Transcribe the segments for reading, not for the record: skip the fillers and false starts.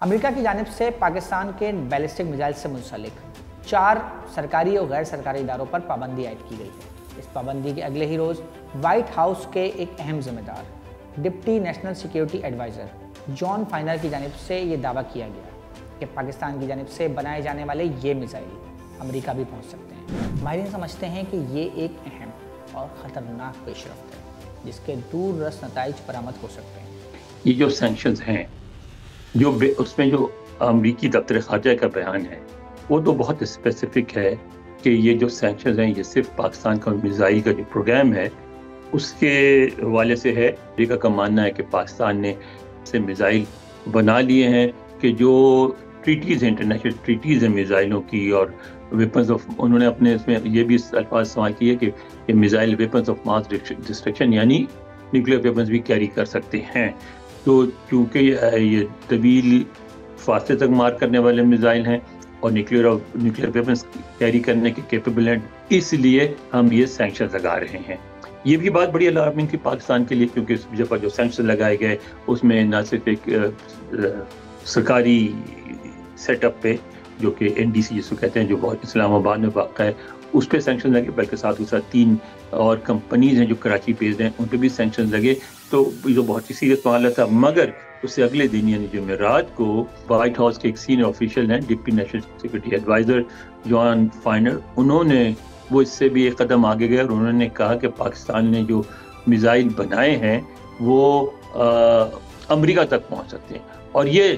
امریکہ کی جانب سے پاکستان کے بیلسٹک میزائل سے منسلک 4 سرکاری اور غیر سرکاری اداروں پر پابندی عائد کی گئی ہے۔ اس پابندی کے اگلے ہی روز وائٹ ہاؤس کے ایک اہم ذمہ دار ڈپٹی نیشنل سیکیورٹی ایڈوائزر جان فائنر کی جانب سے یہ دعویٰ کیا گیا کہ پاکستان کی جانب سے بنائے جانے والے یہ میزائل امریکہ بھی پہنچ سکتے ہیں۔ ماہرین سمجھتے ہیں کہ یہ ایک اہم اور خطرناک پیش رفت ہے جس کے دور رس نتائج برآمد ہو سکتے ہیں۔ یہ جو سینکشنز ہیں، اس میں جو امریکی دفتر خارجہ کا بیان ہے وہ تو بہت اسپیسیفک ہے کہ یہ جو سینکشنز ہیں یہ صرف پاکستان کا میزائل کا جو پروگرام ہے اس کے حوالے سے ہے۔ امریکہ کا ماننا ہے کہ پاکستان نے سے میزائل بنا لیے ہیں کہ جو ٹریٹیز ہیں، انٹرنیشنل ٹریٹیز ہیں میزائلوں کی اور ویپنز آف، انہوں نے اپنے اس میں یہ بھی الفاظ استعمال کیے کہ یہ missile weapons of mass destruction یعنی نیوکلیر ویپنز بھی کیری کر سکتے ہیں۔ تو چونکہ یہ طویل فاصلے تک مار کرنے والے میزائل ہیں اور نیوکلیر ویپنز کیری کرنے کے کیپیبل ہیں، اس لیے ہم یہ سینکشن لگا رہے ہیں۔ یہ بھی بات بڑی الارمنگ تھی پاکستان کے لیے، کیونکہ اس جگہ پر جو سینکشن لگائے گئے اس میں نہ صرف ایک سرکاری سیٹ اپ پہ جو کہ NDC جس کو کہتے ہیں جو بہت اسلام آباد میں واقع ہے اس پہ سینکشن لگے، بلکہ ساتھ ہی ساتھ 3 اور کمپنیز ہیں جو کراچی بیسڈ ہیں ان پہ بھی سینکشن لگے۔ تو یہ تو بہت ہی سیریس معاملہ تھا، مگر اس سے اگلے دن یعنی جمعرات کو وائٹ ہاؤس کے ایک سینئر آفیشل ہیں ڈپٹی نیشنل سیکورٹی ایڈوائزر جان فائنر، انہوں نے وہ اس سے بھی ایک قدم آگے گئے اور انہوں نے کہا کہ پاکستان نے جو میزائل بنائے ہیں وہ امریکہ تک پہنچ سکتے ہیں، اور یہ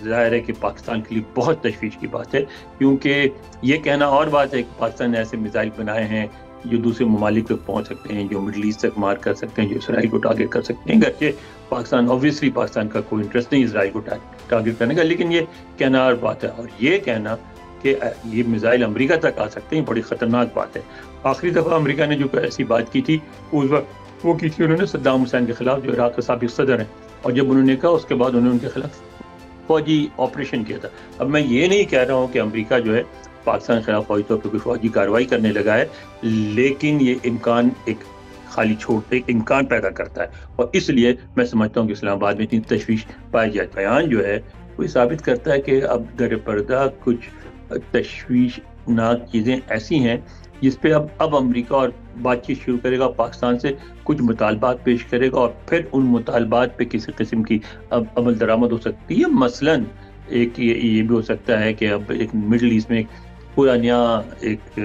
ظاہر ہے کہ پاکستان کے لیے بہت تشویش کی بات ہے، کیونکہ یہ کہنا اور بات ہے کہ پاکستان نے ایسے میزائل بنائے ہیں جو دوسرے ممالک تک پہنچ سکتے ہیں، جو مڈل ایسٹ تک مار کر سکتے ہیں، جو اسرائیل کو ٹارگٹ کر سکتے ہیں، گرچہ پاکستان کا کوئی انٹرسٹ نہیں اسرائیل کو ٹارگٹ کرنے کا، لیکن یہ کہنا اور بات ہے، اور یہ کہنا کہ یہ میزائل امریکہ تک آ سکتے ہیں بڑی خطرناک بات ہے۔ آخری دفعہ امریکہ نے جو ایسی بات کی تھی اس وقت وہ کی تھی انہوں نے صدام حسین کے خلاف جو عراق کے سابق صدر ہیں، اور جب انہوں نے کہا اس کے بعد انہوں نے ان کے خلاف فوجی آپریشن کیا تھا۔ اب میں یہ نہیں کہہ رہا ہوں کہ امریکہ جو ہے پاکستان کے خلاف فوجی طور پہ کوئی فوجی کارروائی کرنے لگا ہے، لیکن یہ امکان ایک خالی چھوڑتے ایک امکان پیدا کرتا ہے، اور اس لیے میں سمجھتا ہوں کہ اسلام آباد میں اتنی تشویش پائی جائے۔ بیان جو ہے وہ ثابت کرتا ہے کہ اب در پردہ کچھ تشویشناک چیزیں ایسی ہیں جس پہ اب امریکہ اور بات چیت شروع کرے گا، پاکستان سے کچھ مطالبات پیش کرے گا، اور پھر ان مطالبات پہ کسی قسم کی اب عمل درآمد ہو سکتی ہے۔ مثلاً ایک یہ بھی ہو سکتا ہے کہ اب ایک مڈل ایسٹ میں ایک پورا نیا ایک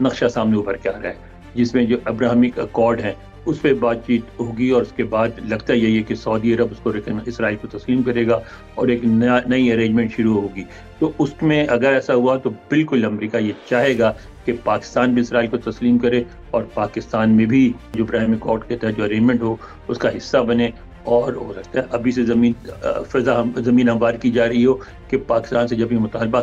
نقشہ سامنے ابھر کے آ رہا ہے جس میں جو ابراہمک اکارڈ ہیں اس پہ بات چیت ہوگی، اور اس کے بعد لگتا یہی ہے کہ سعودی عرب اس کو اسرائیل کو تسلیم کرے گا اور ایک نئی ارینجمنٹ شروع ہوگی۔ تو اس میں اگر ایسا ہوا تو بالکل امریکہ یہ چاہے گا کہ پاکستان بھی اسرائیل کو تسلیم کرے اور پاکستان میں بھی جو ابراہیمی اکارڈ کے تحت جو ارینجمنٹ ہو اس کا حصہ بنے، اور ہو سکتا ہے ابھی سے زمین ہموار کی جا رہی ہو کہ پاکستان سے جب یہ مطالبہ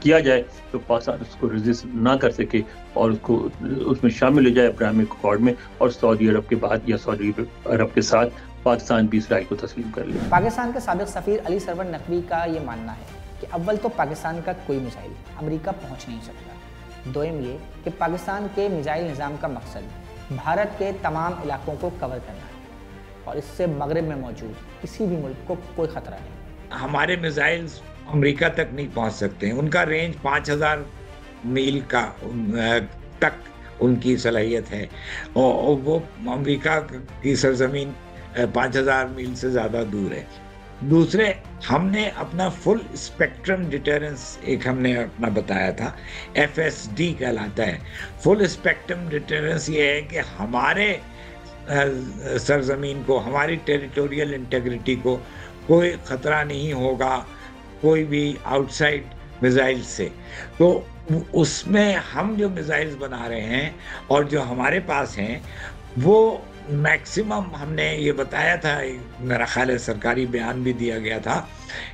کیا جائے تو پاکستان اس کو ریزسٹ نہ کر سکے اور اس میں شامل ہو جائے ابراہیمی اکارڈ میں، اور سعودی عرب کے بعد یا سعودی عرب کے ساتھ پاکستان بھی اسرائیل کو تسلیم کر لے۔ پاکستان کے سابق سفیر علی سرور نقوی کا یہ ماننا ہے کہ اول تو پاکستان کا کوئی میزائل امریکہ پہنچ نہیں سکتا، دوم یہ کہ پاکستان کے میزائل نظام کا مقصد بھارت کے تمام علاقوں کو کور کرنا ہے، اور اس سے مغرب میں موجود کسی بھی ملک کو کوئی خطرہ نہیں۔ ہمارے میزائل امریکہ تک نہیں پہنچ سکتے، ان کا رینج 5000 میل کا تک ان کی صلاحیت ہے، اور وہ امریکہ کی سرزمین 5000 میل سے زیادہ دور ہے۔ دوسرے، ہم نے اپنا فل اسپیکٹرم ڈیٹرنس ایک ہم نے اپنا بتایا تھا، FSD کہلاتا ہے۔ فل اسپیکٹرم ڈیٹرنس یہ ہے کہ ہمارے سرزمین کو، ہماری ٹیریٹوریل انٹیگریٹی کو کوئی خطرہ نہیں ہوگا کوئی بھی آؤٹ سائڈ میزائل سے۔ تو اس میں ہم جو میزائلز بنا رہے ہیں اور جو ہمارے پاس ہیں وہ میکسیمم، ہم نے یہ بتایا تھا، میرا خیال ہے سرکاری بیان بھی دیا گیا تھا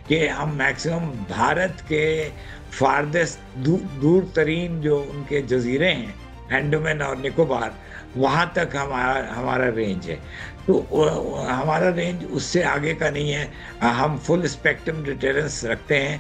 کہ ہم میکسیمم بھارت کے فاردست دور ترین جو ان کے جزیرے ہیں، انڈمان اور نکوبار، وہاں تک ہمارا رینج ہے۔ تو ہمارا رینج اس سے آگے کا نہیں ہے۔ ہم فل اسپیکٹرم ڈیٹرنس رکھتے ہیں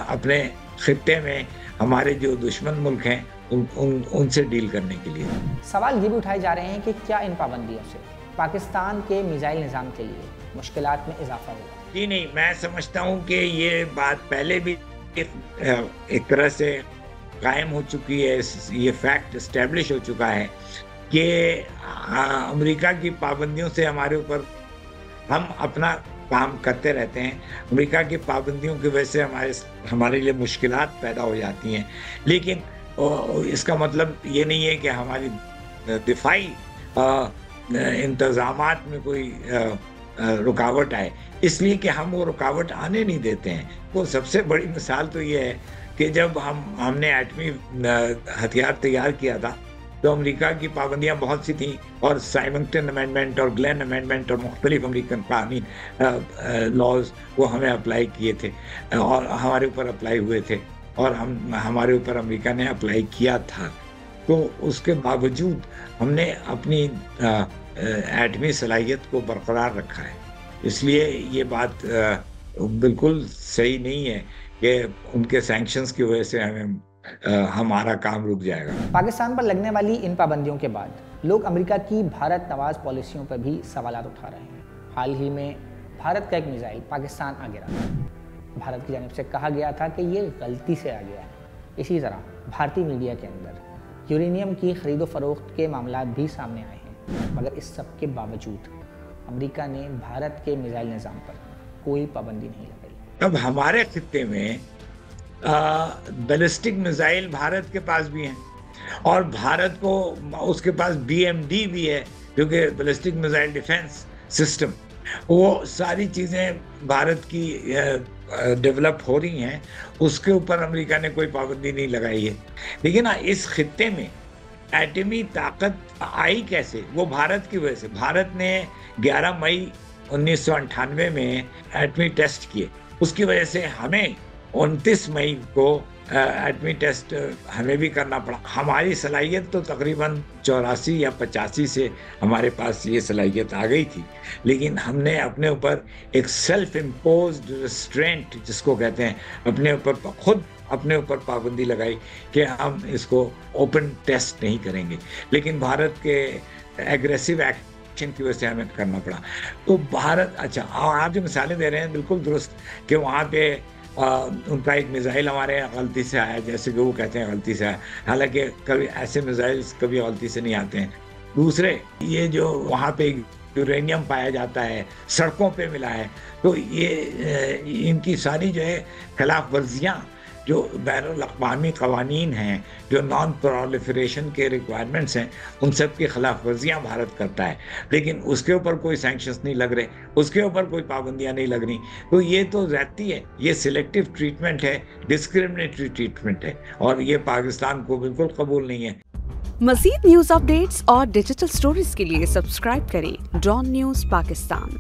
اپنے خطے میں ہمارے جو دشمن ملک ہیں ان سے ڈیل کرنے کے لیے۔ سوال یہ بھی اٹھائے جا رہے ہیں کہ کیا ان پابندیوں سے پاکستان کے میزائل نظام کے لیے مشکلات میں اضافہ ہوگا؟ جی نہیں، میں سمجھتا ہوں کہ یہ بات پہلے بھی ایک طرح سے قائم ہو چکی ہے، یہ فیکٹ اسٹیبلش ہو چکا ہے کہ امریکہ کی پابندیوں سے ہمارے اوپر، ہم اپنا کام کرتے رہتے ہیں، امریکہ کی پابندیوں کی وجہ سے ہمارے لیے مشکلات پیدا ہو جاتی ہیں، لیکن اس کا مطلب یہ نہیں ہے کہ ہماری دفاعی انتظامات میں کوئی رکاوٹ آئے، اس لیے کہ ہم وہ رکاوٹ آنے نہیں دیتے ہیں۔ وہ سب سے بڑی مثال تو یہ ہے کہ جب ہم نے ایٹمی ہتھیار تیار کیا تھا تو امریکہ کی پابندیاں بہت سی تھیں، اور سائمنگٹن امینڈمنٹ اور گلین امینڈمنٹ اور مختلف امریکن قوانین لاز وہ ہمیں اپلائی کیے تھے اور ہمارے اوپر اپلائی ہوئے تھے، اور ہمارے اوپر امریکہ نے اپلائی کیا تھا۔ تو اس کے باوجود ہم نے اپنی ایٹمی صلاحیت کو برقرار رکھا ہے، اس لیے یہ بات بالکل صحیح نہیں ہے کہ ان کے سینکشنز کی وجہ سے ہمارا کام رک جائے گا۔ پاکستان پر لگنے والی ان پابندیوں کے بعد لوگ امریکہ کی بھارت نواز پالیسیوں پر بھی سوالات اٹھا رہے ہیں۔ حال ہی میں بھارت کا ایک میزائل پاکستان آ گرا تھا۔ بھارت کی جانب سے کہا گیا تھا کہ یہ غلطی سے آ گیا ہے۔ اسی طرح بھارتی میڈیا کے اندر یورینیم کی خرید و فروخت کے معاملات بھی سامنے آئے ہیں، مگر اس سب کے باوجود امریکہ نے بھارت کے میزائل نظام پر کوئی پابندی نہیں لگائی۔ اب ہمارے خطے میں بیلسٹک میزائل بھارت کے پاس بھی ہیں، اور بھارت کو اس کے پاس BMD بھی ہے جو کہ بیلسٹک میزائل ڈیفنس سسٹم، وہ ساری چیزیں بھارت کی ڈیولپ ہو رہی ہیں، اس کے اوپر امریکہ نے کوئی پابندی نہیں لگائی ہے۔ لیکن اس خطے میں ایٹمی طاقت آئی کیسے؟ وہ بھارت کی وجہ سے۔ بھارت نے 11 مئی 1998 میں ایٹمی ٹیسٹ کیے، اس کی وجہ سے ہمیں 29 مئی کو ایٹمی ٹیسٹ ہمیں بھی کرنا پڑا۔ ہماری صلاحیت تو تقریباً 84 یا 85 سے ہمارے پاس یہ صلاحیت آ گئی تھی، لیکن ہم نے اپنے اوپر ایک سیلف امپوزڈ ریسٹرینٹ جس کو کہتے ہیں، اپنے اوپر پابندی لگائی کہ ہم اس کو اوپن ٹیسٹ نہیں کریں گے، لیکن بھارت کے ایگریسو ایکشن کی وجہ سے ہمیں کرنا پڑا۔ تو بھارت، اچھا آپ جو مثالیں دے رہے ہیں بالکل درست، کہ وہاں پہ ان کا ایک میزائل ہمارے یہاں غلطی سے آیا، جیسے کہ وہ کہتے ہیں غلطی سے آیا، حالانکہ کبھی ایسے میزائلز کبھی غلطی سے نہیں آتے ہیں۔ دوسرے، یہ جو وہاں پہ یورینیم پایا جاتا ہے، سڑکوں پہ ملا ہے، تو یہ ان کی ساری جو ہے خلاف ورزیاں جو بین الاقوامی قوانین ہیں، جو نان پرولیفریشن کے ریکوائرمنٹس ہیں، ان سب کی خلاف ورزیاں بھارت کرتا ہے، لیکن اس کے اوپر کوئی سینکشنز نہیں لگ رہے، اس کے اوپر کوئی پابندیاں نہیں لگ رہی۔ تو یہ تو زیادتی ہے، یہ سلیکٹیو ٹریٹمنٹ ہے، ڈسکرمنیٹری ٹریٹمنٹ ہے، اور یہ پاکستان کو بالکل قبول نہیں ہے۔ مزید نیوز اپ ڈیٹس اور ڈیجیٹل سٹوریز کے لیے سبسکرائب کریں ڈان نیوز پاکستان۔